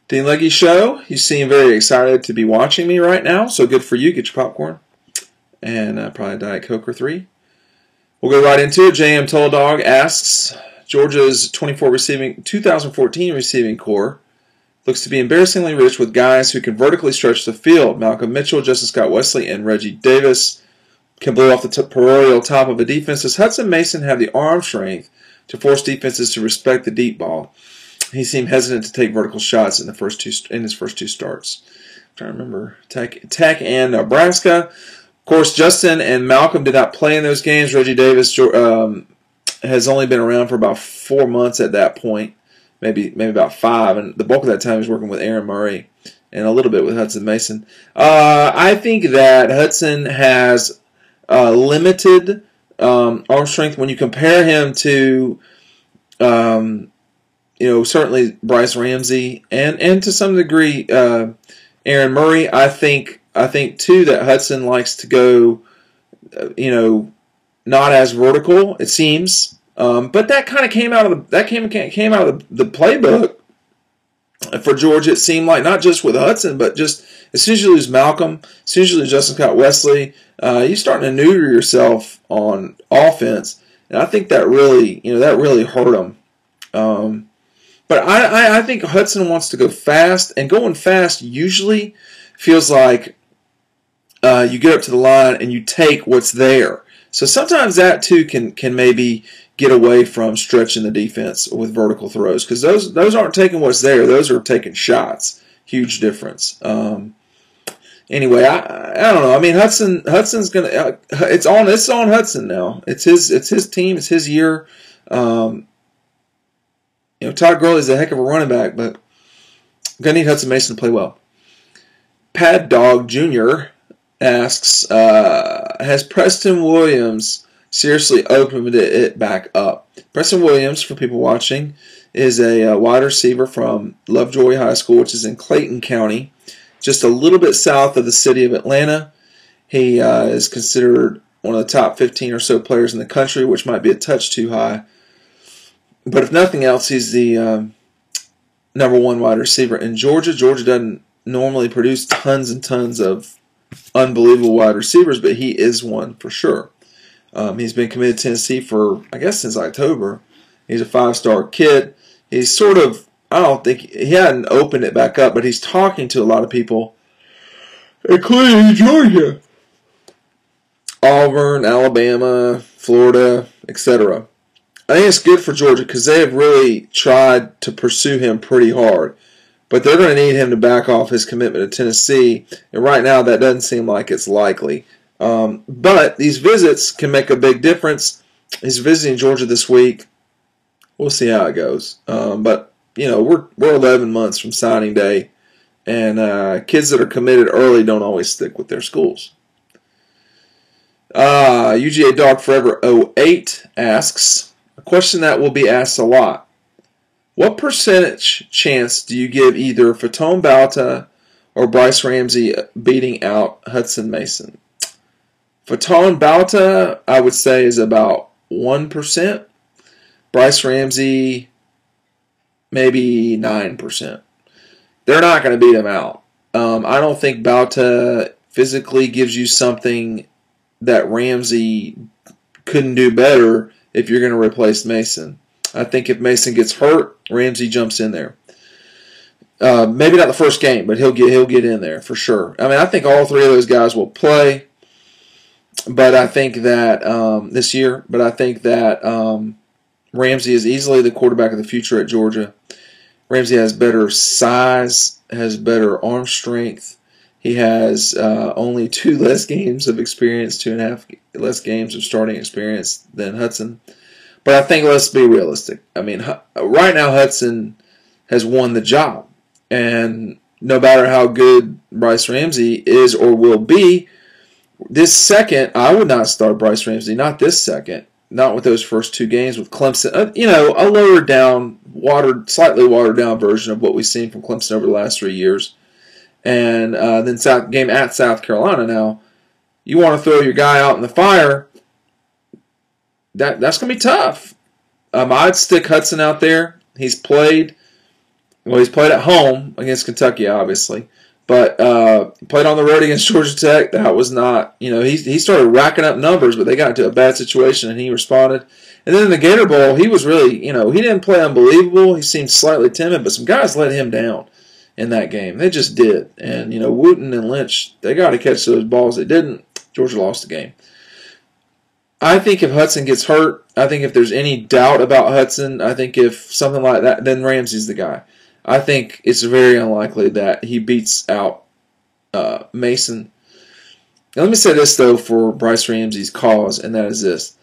Dean Legge Show. You seem very excited to be watching me right now, so good for you. Get your popcorn and probably a Diet Coke or 3. We'll go right into it. J.M. Toldog asks, Georgia's 2014 receiving core looks to be embarrassingly rich with guys who can vertically stretch the field. Malcolm Mitchell, Justin Scott Wesley, and Reggie Davis can blow off the parochial top of a defense. Does Hudson Mason have the arm strength to force defenses to respect the deep ball? He seemed hesitant to take vertical shots in his first two starts. I'm trying to remember. Tech and Nebraska. Of course, Justin and Malcolm did not play in those games. Reggie Davis has only been around for about 4 months at that point, maybe about 5, and the bulk of that time he's working with Aaron Murray and a little bit with Hudson Mason. I think that Hudson has limited arm strength when you compare him to certainly Bryce Ramsey and to some degree Aaron Murray. I think too that Hudson likes to go, not as vertical, it seems. But that kind of came out of the playbook for Georgia. It seemed like not just with Hudson, but just as soon as you lose Malcolm, as soon as you lose Justin Scott Wesley, you're starting to neuter yourself on offense, and I think that really hurt him. But I think Hudson wants to go fast, and going fast usually feels like you get up to the line and you take what's there. So sometimes that too can maybe get away from stretching the defense with vertical throws, because those aren't taking what's there; those are taking shots. Huge difference. Anyway, I don't know. I mean, Hudson's gonna. It's on Hudson now. It's his team. It's his year. Todd Gurley's a heck of a running back, but I'm going to need Hudson Mason to play well. Pad Dog Jr. asks, has Preston Williams seriously opened it back up? Preston Williams, for people watching, is a wide receiver from Lovejoy High School, which is in Clayton County, just a little bit south of the city of Atlanta. He is considered one of the top 15 or so players in the country, which might be a touch too high. But if nothing else, he's the #1 wide receiver in Georgia. Georgia doesn't normally produce tons and tons of unbelievable wide receivers, but he is one for sure. He's been committed to Tennessee for, I guess, since October. He's a 5-star kid. He's sort of, I don't think, he hadn't opened it back up, but he's talking to a lot of people, including Georgia, Auburn, Alabama, Florida, etc. I think it's good for Georgia because they have really tried to pursue him pretty hard. But they're going to need him to back off his commitment to Tennessee. And right now that doesn't seem like it's likely. But these visits can make a big difference. He's visiting Georgia this week. We'll see how it goes. But, we're 11 months from signing day. And kids that are committed early don't always stick with their schools. UGA Dog Forever 08 asks, a question that will be asked a lot. What percentage chance do you give either Fatone Bauta or Bryce Ramsey beating out Hudson Mason? Fatone Bauta, I would say, is about 1%. Bryce Ramsey, maybe 9%. They're not going to beat him out. I don't think Bauta physically gives you something that Ramsey couldn't do better if you're going to replace Mason. I think if Mason gets hurt, Ramsey jumps in there. Maybe not the first game, but he'll get in there for sure. I mean, I think all 3 of those guys will play, but I think that this year. But I think that Ramsey is easily the quarterback of the future at Georgia. Ramsey has better size, has better arm strength. He has only 2 less games of experience, 2.5 less games of starting experience than Hudson. But I think let's be realistic. I mean, right now Hudson has won the job. And no matter how good Bryce Ramsey is or will be, this second, I would not start Bryce Ramsey. Not this second. Not with those first 2 games with Clemson. A lowered down, slightly watered down version of what we've seen from Clemson over the last 3 years. And then game at South Carolina now. You want to throw your guy out in the fire, that's going to be tough. I'd stick Hudson out there. He's played. Well, he's played at home against Kentucky, obviously. But played on the road against Georgia Tech. That was not, he started racking up numbers, but they got into a bad situation, and he responded. And then in the Gator Bowl, he was really, he didn't play unbelievable. He seemed slightly timid, but some guys let him down in that game. They just did. And, Wooten and Lynch, they got to catch those balls. They didn't. Georgia lost the game. I think if Hudson gets hurt, I think if there's any doubt about Hudson, I think if something like that, then Ramsey's the guy. I think it's very unlikely that he beats out Mason. Now, let me say this, though, for Bryce Ramsey's cause, and that is this.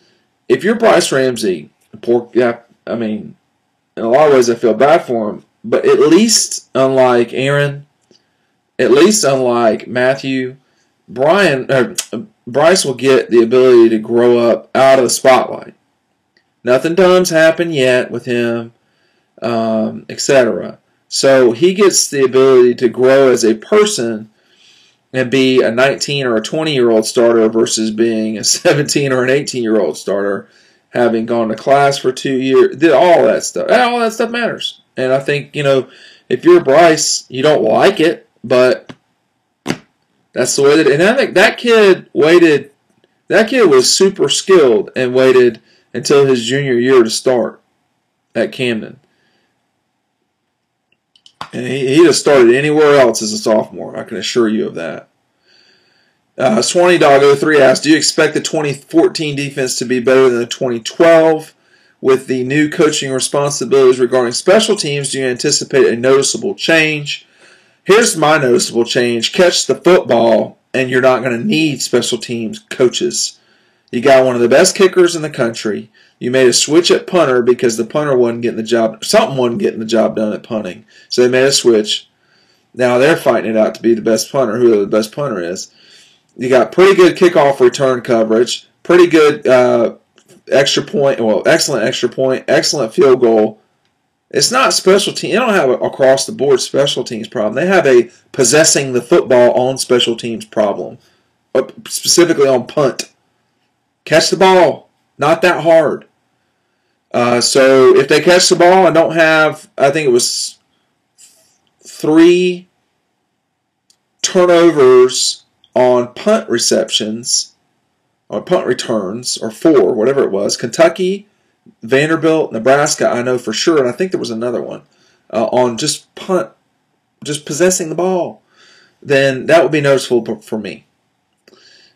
If you're Bryce Ramsey, in a lot of ways I feel bad for him, but at least unlike Aaron, at least unlike Matthew, Bryce will get the ability to grow up out of the spotlight. Nothing dumb's happened yet with him, etc. So he gets the ability to grow as a person and be a 19 or a 20-year-old starter versus being a 17 or an 18-year-old starter, having gone to class for 2 years. All that stuff. All that stuff matters. And I think, if you're Bryce, you don't like it, but that's the way that. And I think that kid waited. That kid was super skilled and waited until his junior year to start at Camden. And he'd have started anywhere else as a sophomore. I can assure you of that. Swanee Dog 03 asked, do you expect the 2014 defense to be better than the 2012? With the new coaching responsibilities regarding special teams, do you anticipate a noticeable change? Here's my noticeable change. Catch the football, and you're not going to need special teams coaches. You got one of the best kickers in the country. You made a switch at punter because the punter wasn't getting the job. Something wasn't getting the job done at punting. So they made a switch. Now they're fighting it out to be the best punter, whoever the best punter is. You got pretty good kickoff return coverage, pretty good extra point, excellent extra point, excellent field goal. It's not special team. They don't have an across-the-board special teams problem. They have a possessing the football on special teams problem, specifically on punt. Catch the ball. Not that hard. So if they catch the ball and don't have, I think it was 3 turnovers on punt receptions, or punt returns, or 4, whatever it was. Kentucky, Vanderbilt, Nebraska, I know for sure, and I think there was another one, on just possessing the ball, then that would be noticeable for me.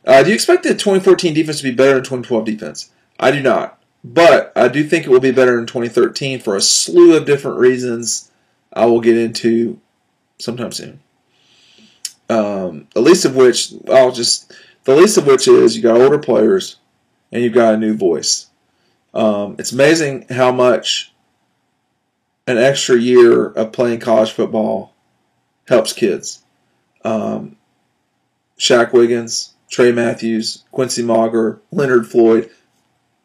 Do you expect the 2014 defense to be better than 2012 defense? I do not. But I do think it will be better than 2013 for a slew of different reasons I will get into sometime soon. The least of which is you got older players and you've got a new voice. It's amazing how much an extra year of playing college football helps kids. Shaq Wiggins, Trey Matthews, Quincy Mauger, Leonard Floyd,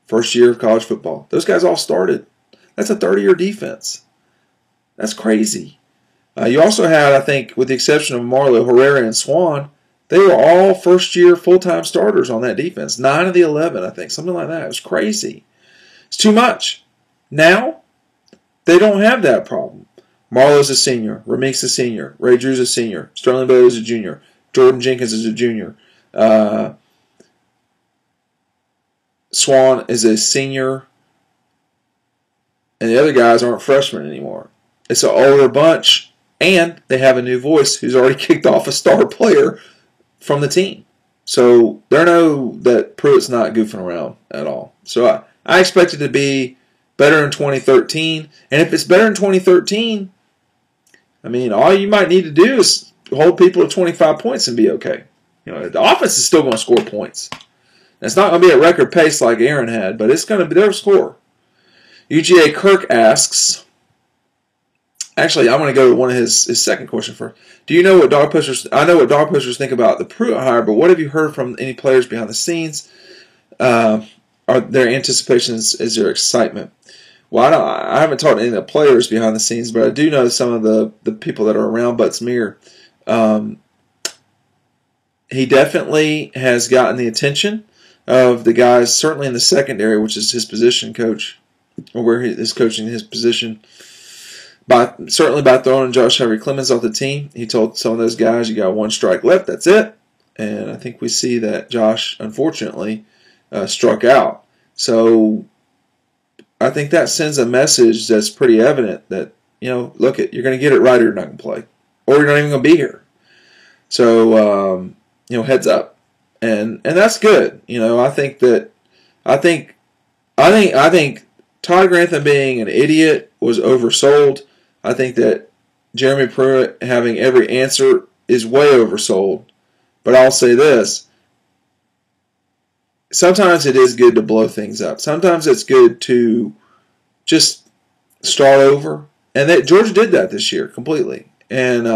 first year of college football. Those guys all started. That's a 30-year defense. That's crazy. You also had, I think, with the exception of Marlowe, Herrera, and Swan, they were all first-year full-time starters on that defense. 9 of the 11, I think, something like that. It was crazy. It's too much. Now, they don't have that problem. Marlowe's a senior. Rameek's a senior. Ray Drew's a senior. Sterling Bailey's a junior. Jordan Jenkins is a junior. Swan is a senior. And the other guys aren't freshmen anymore. It's an older bunch. And they have a new voice who's already kicked off a star player from the team. So they know that Pruitt's not goofing around at all. So I expect it to be better in 2013. And if it's better in 2013, I mean, all you might need to do is hold people to 25 points and be okay. The offense is still going to score points. It's not going to be at record pace like Aaron had, but it's going to be their score. UGA Kirk asks, actually, I'm going to go to one of his second question first. Do you know what dog pushers? I know what dog pushers think about the Pruitt hire, but what have you heard from any players behind the scenes? Are their anticipations? Is there excitement? Well, I haven't talked to any of the players behind the scenes, but I do know some of the people that are around Butts Meir. He definitely has gotten the attention of the guys, certainly in the secondary, which is his position coach, or where he is coaching his position. certainly by throwing Josh Henry Clemens off the team. He told some of those guys, you got one strike left, that's it. And I think we see that Josh, unfortunately, struck out. So I think that sends a message that's pretty evident that, look, you're going to get it right or you're not going to play. Or you're not even going to be here. So, heads up. And that's good. I think Todd Grantham being an idiot was oversold. I think that Jeremy Pruitt having every answer is way oversold. But I'll say this. Sometimes it is good to blow things up. Sometimes it's good to just start over. And Georgia did that this year completely. And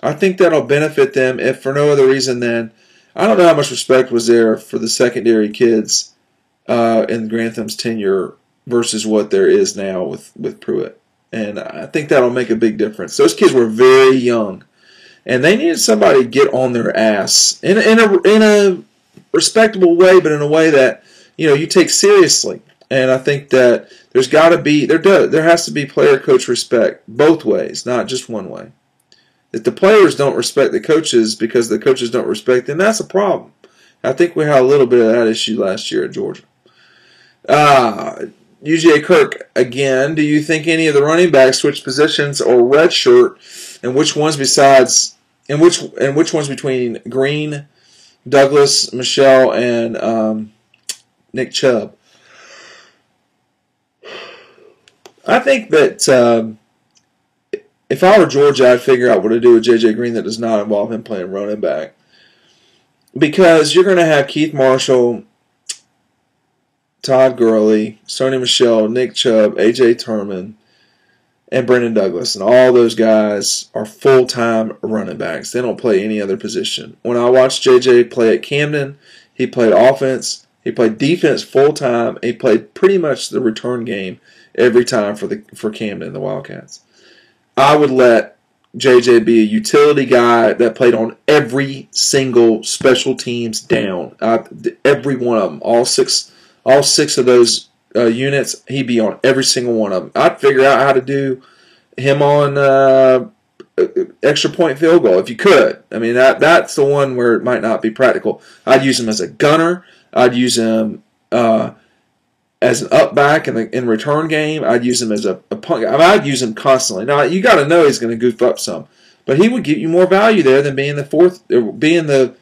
I think that'll benefit them if for no other reason than I don't know how much respect was there for the secondary kids in Grantham's tenure versus what there is now with Pruitt. And I think that'll make a big difference. Those kids were very young. And they needed somebody to get on their ass in a respectable way, but in a way that you take seriously. And I think that there has to be player-coach respect both ways, not just one way. If the players don't respect the coaches because the coaches don't respect them, that's a problem. I think we had a little bit of that issue last year at Georgia. UJ Kirk again. Do you think any of the running backs switch positions or redshirt, and which ones between Green, Douglas, Michelle, and Nick Chubb? I think that if I were Georgia, I'd figure out what to do with J.J. Green that does not involve him playing running back. Because you're going to have Keith Marshall, Todd Gurley, Sony Michel, Nick Chubb, A.J. Turman, and Brendan Douglas. And all those guys are full-time running backs. They don't play any other position. When I watched J.J. play at Camden, he played offense. He played defense full-time. He played pretty much the return game every time for Camden, the Wildcats. I would let JJ be a utility guy that played on every single special teams down. Every one of them, all six of those units, he'd be on every single one of them. I'd figure out how to do him on extra point field goal if you could. I mean, that's the one where it might not be practical. I'd use him as a gunner. I'd use him as an up back in return game. I'd use him as a punt. I mean, I'd use him constantly. Now you got to know he's going to goof up some, but he would get you more value there than being the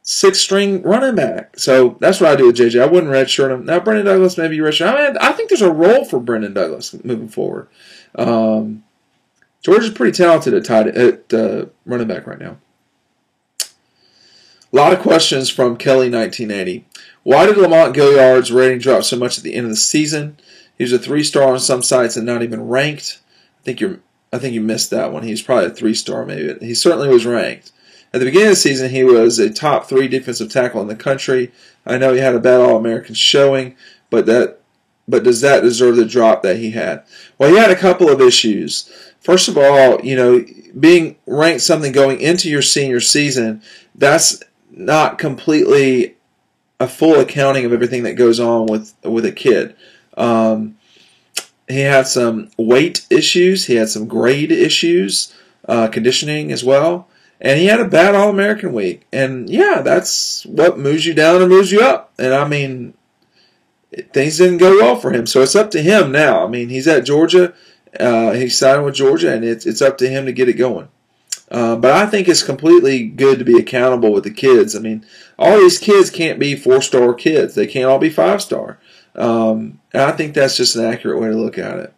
sixth string running back. So that's what I do with JJ. I wouldn't redshirt him. Now Brendan Douglas maybe you redshirt. I mean, I think there's a role for Brendan Douglas moving forward. Georgia's pretty talented at running back right now. A lot of questions from Kelly 1980. Why did Lamont Gilliard's rating drop so much at the end of the season? He was a 3-star on some sites and not even ranked. I think you missed that one. He was probably a 3-star maybe. He certainly was ranked. At the beginning of the season, he was a top 3 defensive tackle in the country. I know he had a bad All-American showing, but does that deserve the drop that he had? Well, he had a couple of issues. First of all, being ranked something going into your senior season, that's not completely a full accounting of everything that goes on with a kid. He had some weight issues. He had some grade issues, conditioning as well. And he had a bad All-American week. And, yeah, that's what moves you down or moves you up. And, I mean, things didn't go well for him. So it's up to him now. I mean, he's at Georgia. He signed with Georgia, and it's up to him to get it going. But I think it's completely good to be accountable with the kids. I mean, all these kids can't be 4-star kids. They can't all be 5-star. And I think that's just an accurate way to look at it.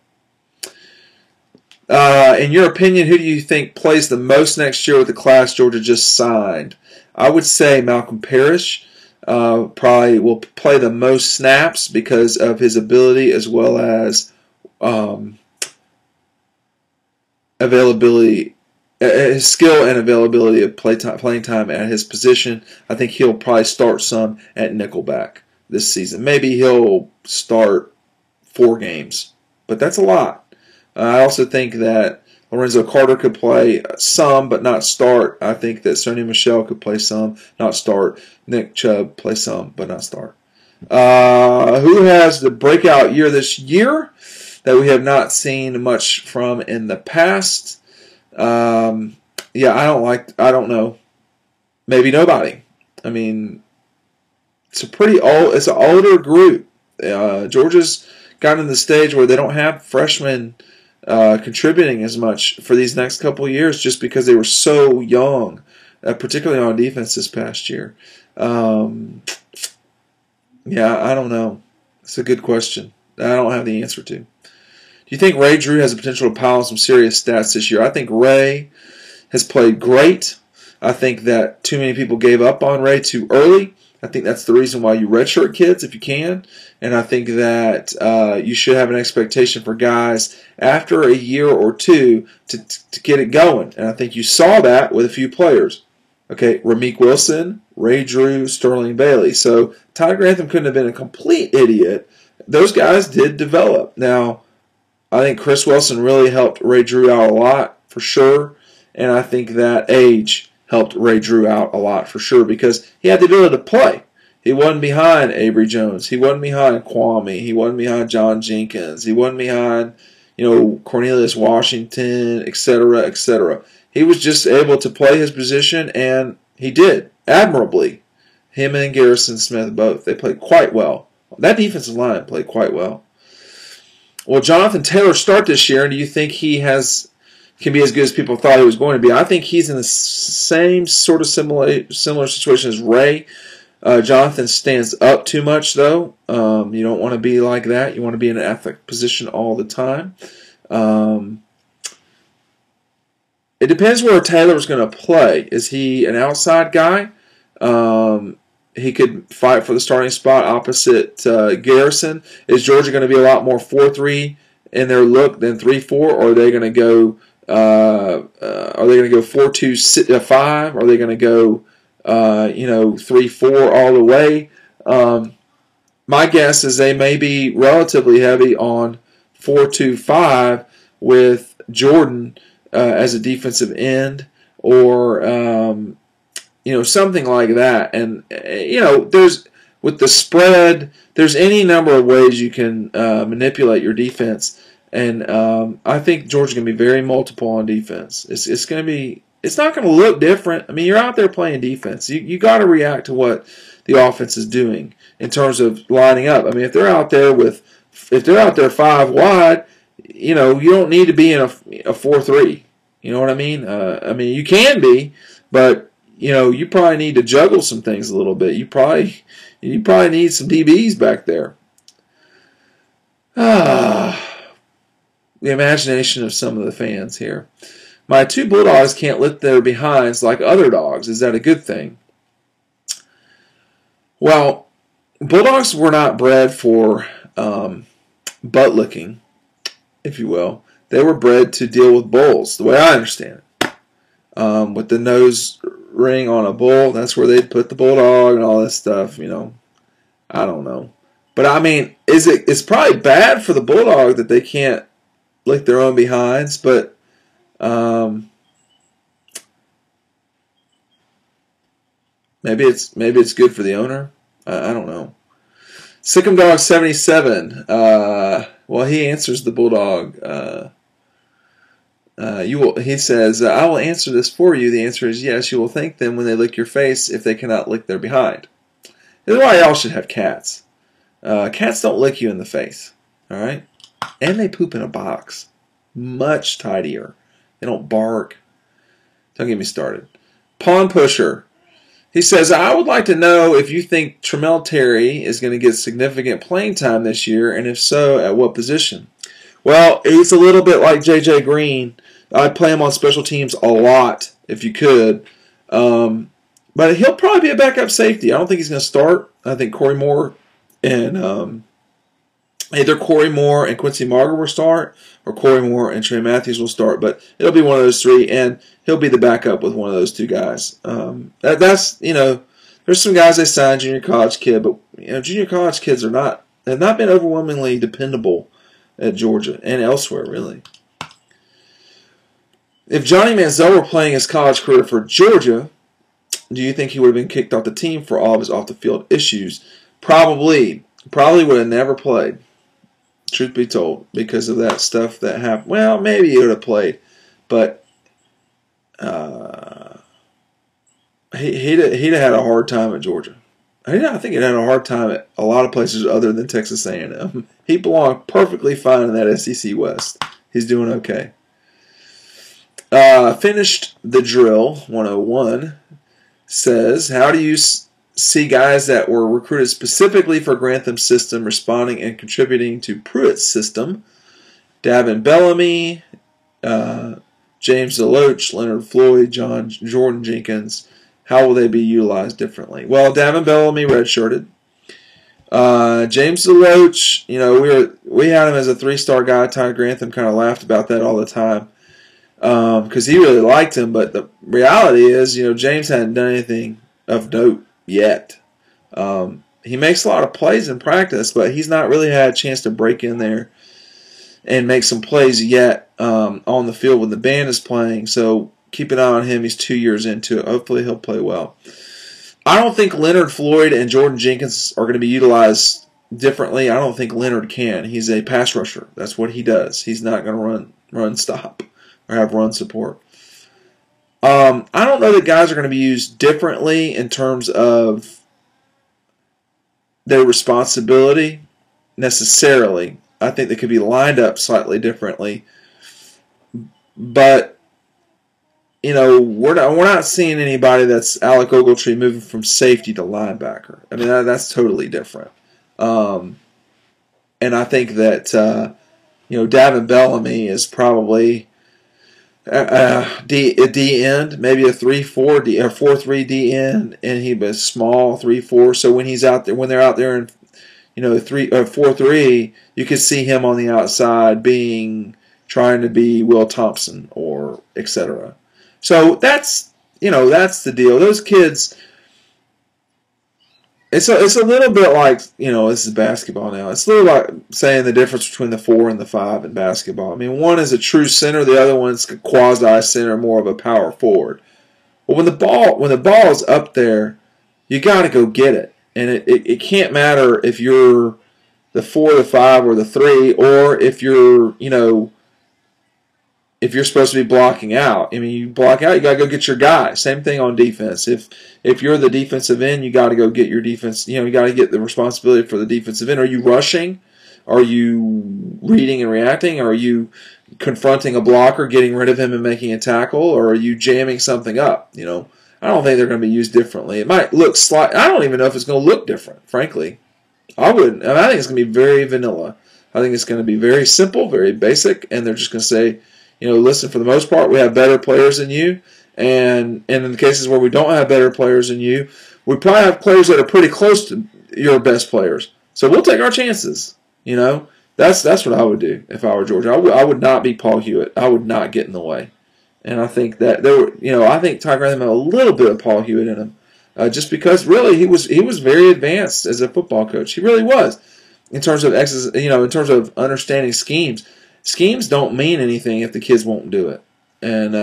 In your opinion, who do you think plays the most next year with the class Georgia just signed? I would say Malcolm Parrish probably will play the most snaps because of his ability as well as availability. His skill and availability of playing time at his position. I think he'll probably start some at nickelback this season. Maybe he'll start 4 games, but that's a lot. I also think that Lorenzo Carter could play some, but not start. I think that Sony Michel could play some, not start. Nick Chubb play some, but not start. Who has the breakout year this year? that we have not seen much from in the past. Yeah, I don't know. Maybe nobody. I mean, it's an older group. Georgia's gotten to the stage where they don't have freshmen contributing as much for these next couple of years just because they were so young, particularly on defense this past year. Yeah, I don't know. It's a good question. I don't have the answer to. Do you think Ray Drew has the potential to pile on some serious stats this year? I think Ray has played great. I think that too many people gave up on Ray too early. I think that's the reason why you redshirt kids if you can. And I think that you should have an expectation for guys after a year or two to get it going. And I think you saw that with a few players. Okay, Ramik Wilson, Ray Drew, Sterling Bailey. So Ty Grantham couldn't have been a complete idiot. Those guys did develop. Now, I think Chris Wilson really helped Ray Drew out a lot, for sure. And I think that age helped Ray Drew out a lot, for sure, because he had the ability to play. He wasn't behind Avery Jones. He wasn't behind Kwame. He wasn't behind John Jenkins. He wasn't behind, Cornelius Washington, etc., etc. He was just able to play his position, and he did admirably. Him and Garrison Smith both. They played quite well. That defensive line played quite well. Will Jonathan Taylor start this year, and do you think he can be as good as people thought he was going to be? I think he's in the same sort of similar situation as Ray. Jonathan stands up too much, though. You don't want to be like that. You want to be in an athletic position all the time. It depends where Taylor's going to play. Is he an outside guy? He could fight for the starting spot opposite Garrison. Is Georgia going to be a lot more 4-3 in their look than 3-4, or are they going to go? Are they going to go 4-2-5? Are they going to go 3-4 all the way? My guess is they may be relatively heavy on 4-2-5 with Jordan as a defensive end, or something like that. And there's with the spread, there's any number of ways you can manipulate your defense. And I think Georgia's going to be very multiple on defense. It's not going to look different. I mean, you're out there playing defense. You got to react to what the offense is doing in terms of lining up. I mean, if they're out there 5 wide, you don't need to be in a 4-3. You know what I mean? You can be, but you probably need to juggle some things a little bit. You probably need some DBs back there. The imagination of some of the fans here. My 2 Bulldogs can't lift their behinds like other dogs. Is that a good thing? Well, Bulldogs were not bred for butt licking, if you will. They were bred to deal with bulls, the way I understand it. With the nose ring on a bull, that's where they'd put the bulldog and all this stuff, I don't know. But I mean, it's probably bad for the bulldog that they can't lick their own behinds, but maybe it's good for the owner. I don't know. Sikkim Dog 77. Well, he answers the bulldog. He says, I will answer this for you. The answer is yes. You will thank them when they lick your face if they cannot lick their behind. This is why y'all should have cats. Cats don't lick you in the face. All right? And they poop in a box. Much tidier. They don't bark. Don't get me started. Pawn Pusher. He says, I would like to know if you think Tremel Terry is going to get significant playing time this year, and if so, at what position? Well, he's a little bit like J.J. Green. I'd play him on special teams a lot if you could. But he'll probably be a backup safety. I don't think he's going to start. I think Corey Moore and either Corey Moore and Quincy Marger will start, or Corey Moore and Trey Matthews will start. But it'll be one of those 3, and he'll be the backup with one of those 2 guys. There's some guys they signed junior college kid, but junior college kids have not been overwhelmingly dependable at Georgia and elsewhere, really. If Johnny Manziel were playing his college career for Georgia, do you think he would have been kicked off the team for all of his off-the-field issues? Probably. Probably would have never played. truth be told, because of that stuff that happened. Well, maybe he would have played, but he'd have had a hard time at Georgia. I think he'd had a hard time at a lot of places other than Texas A&M. He belonged perfectly fine in that SEC West. He's doing okay. Finished the drill 101 says, how do you see guys that were recruited specifically for Grantham's system responding and contributing to Pruitt's system? Davin Bellamy, James DeLoach, Leonard Floyd, Jordan Jenkins. How will they be utilized differently? Well, Davin Bellamy redshirted. James DeLoach, we had him as a 3-star guy. Ty Grantham kind of laughed about that all the time because he really liked him. But the reality is, James hadn't done anything of note yet. He makes a lot of plays in practice, but he's not really had a chance to break in there and make some plays yet on the field when the band is playing. So keep an eye on him. He's 2 years into it. Hopefully he'll play well. I don't think Leonard Floyd and Jordan Jenkins are going to be utilized differently. I don't think Leonard can. He's a pass rusher. That's what he does. He's not going to run stop or have run support. I don't know that guys are going to be used differently in terms of their responsibility necessarily. I think they could be lined up slightly differently. But we're not seeing anybody that's Alec Ogletree moving from safety to linebacker. I mean, that's totally different. And I think that Davin Bellamy is probably a D end, maybe a 3-4 D or 4-3 D end, and he was small 3-4. So when they're out there in 4-3, you could see him on the outside trying to be Will Thompson or etc. So that's the deal. Those kids, it's a little bit like, this is basketball now. It's a little like saying the difference between the 4 and the 5 in basketball. I mean, one is a true center, the other one's a quasi center, more of a power forward. Well, when the ball is up there, you got to go get it, and it can't matter if you're the 4, the 5, or the 3, or if you're if you're supposed to be blocking out. I mean, you block out, you got to go get your guy. Same thing on defense. If you're the defensive end, you got to go get your defense. You got to get the responsibility for the defensive end. Are you rushing? Are you reading and reacting? Are you confronting a blocker, getting rid of him and making a tackle? Or are you jamming something up? I don't think they're going to be used differently. It might look I don't even know if it's going to look different, frankly. I wouldn't. I think it's going to be very vanilla. I think it's going to be very simple, very basic, and they're just going to say, listen, for the most part, we have better players than you, and in the cases where we don't have better players than you, we probably have players that are pretty close to your best players. So we'll take our chances. That's what I would do if I were Georgia. I would not be Paul Hewitt. I would not get in the way. And I think that I think Ty Grantham had a little bit of Paul Hewitt in him, just because really he was very advanced as a football coach. He really was in terms of in terms of understanding schemes. Schemes don't mean anything if the kids won't do it. And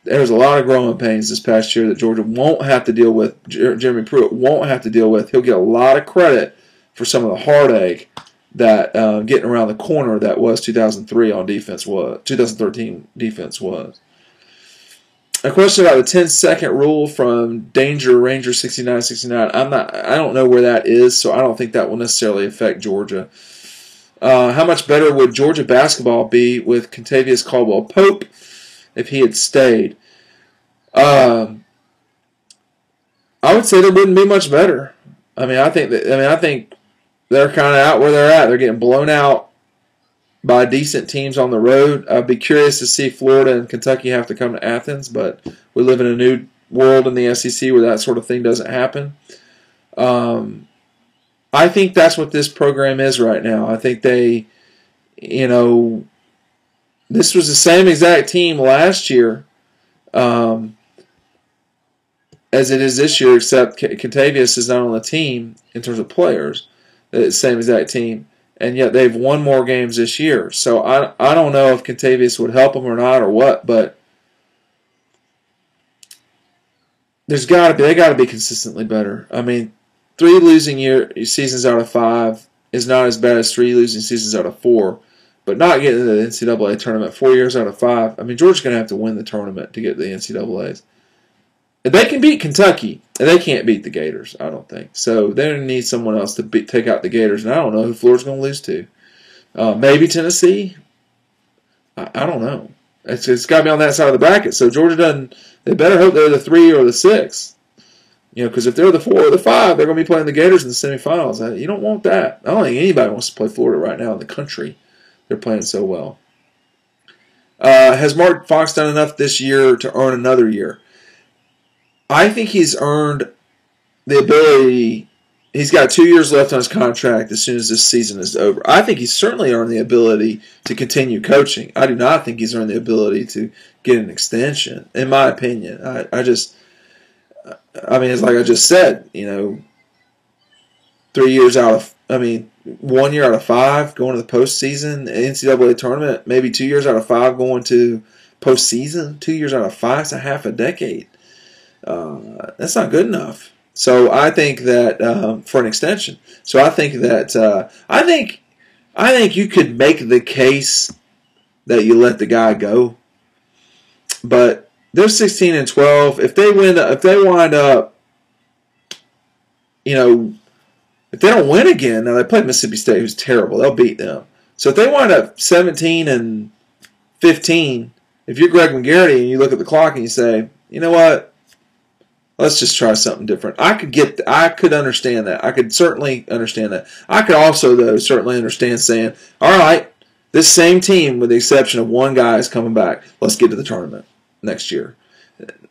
there was a lot of growing pains this past year that Georgia won't have to deal with. Jeremy Pruitt won't have to deal with. He'll get a lot of credit for some of the heartache that getting around the corner that was 2003 on defense was. 2013 defense was. A question about the 10-second rule from Danger Ranger 6969. I don't know where that is, so I don't think that will necessarily affect Georgia. How much better would Georgia basketball be with Contavious Caldwell-Pope if he had stayed? I would say they wouldn't be much better. I think they're kind of out where they're at. They're getting blown out by decent teams on the road. I'd be curious to see Florida and Kentucky have to come to Athens, but we live in a new world in the SEC where that sort of thing doesn't happen. I think that's what this program is right now. I think this was the same exact team last year as it is this year, except Contavious is not on the team in terms of players. It's the same exact team, and yet they've won more games this year. So I don't know if Contavious would help them or not or what, but they got to be consistently better. 3 losing seasons out of 5 is not as bad as 3 losing seasons out of 4. But not getting to the NCAA tournament 4 years out of 5. I mean, Georgia's going to have to win the tournament to get to the NCAAs. They can beat Kentucky, and they can't beat the Gators, I don't think. So they're going to need someone else to take out the Gators, and I don't know who Florida's going to lose to. Maybe Tennessee. I don't know. It's got to be on that side of the bracket. So Georgia doesn't. They better hope they're the 3 or the 6. Because if they're the 4 or the 5, they're going to be playing the Gators in the semifinals. You don't want that. I don't think anybody wants to play Florida right now in the country. They're playing so well. Has Mark Fox done enough this year to earn another year? I think he's earned the ability. He's got 2 years left on his contract as soon as this season is over. I think he's certainly earned the ability to continue coaching. I do not think he's earned the ability to get an extension, in my opinion. I mean, it's like I just said, 3 years out of, 1 year out of 5 going to the postseason, NCAA tournament, maybe 2 years out of 5 going to postseason, 2 years out of 5 is a half a decade. That's not good enough. So I think that for an extension. So I think that I think you could make the case that you let the guy go. But they're 16-12. If they wind up, if they don't win again, now they played Mississippi State, who's terrible. They'll beat them. So if they wind up 17-15, if you're Greg McGarity and you look at the clock and you say, you know what? Let's just try something different. I could understand that. I could certainly understand that. I could also, though, certainly understand saying, all right, this same team, with the exception of one guy, is coming back. Let's get to the tournament next year.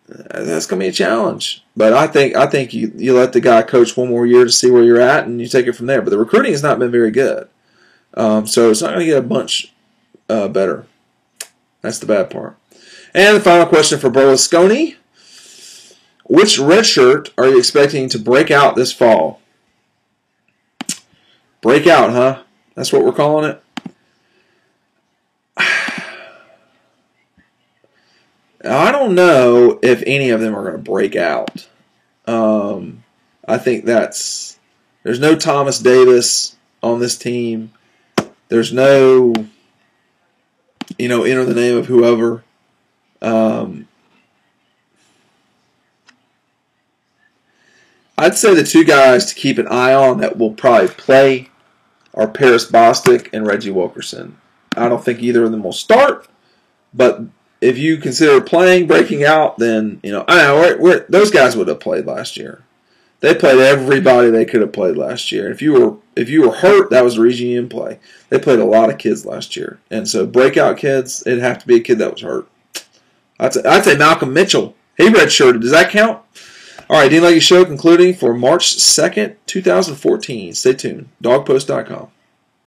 That's going to be a challenge. But I think you let the guy coach one more year to see where you're at, and you take it from there. But the recruiting has not been very good. So it's not going to get a bunch better. That's the bad part. And the final question for Berlusconi. Which red shirt are you expecting to break out this fall? Break out, huh? That's what we're calling it? I don't know if any of them are going to break out. I think there's no Thomas Davis on this team. There's no, enter the name of whoever. I'd say the 2 guys to keep an eye on that will probably play are Paris Bostic and Reggie Wilkerson. I don't think either of them will start, but if you consider playing, breaking out, then, those guys would have played last year. They played everybody they could have played last year. If you were hurt, that was the reason you didn't play. They played a lot of kids last year. And so breakout kids, it'd have to be a kid that was hurt. I'd say Malcolm Mitchell. He redshirted. Does that count? All right, Dean Legge Show concluding for March 2nd, 2014. Stay tuned. Dogpost.com.